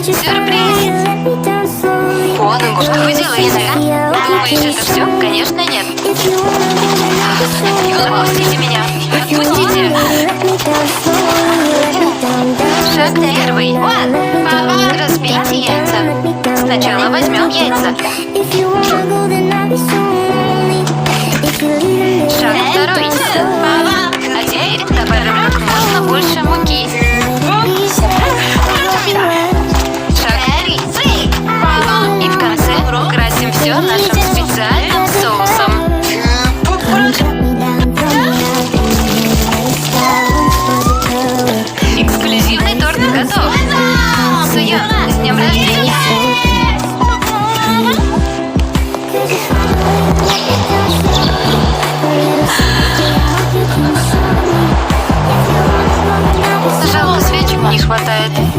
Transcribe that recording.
Сюрприз! Понугу, что вы делаете? Думаешь, это все? Конечно, нет. Отпустите меня! Отпустите! Шаг первый. Разбейте яйца. Сначала возьмем яйца. Шаг второй. А теперь добавим как можно больше муки. Шаг три. И в конце красим все нашим специальным соусом. Эксклюзивный торт готов. Суя, с днем рождения!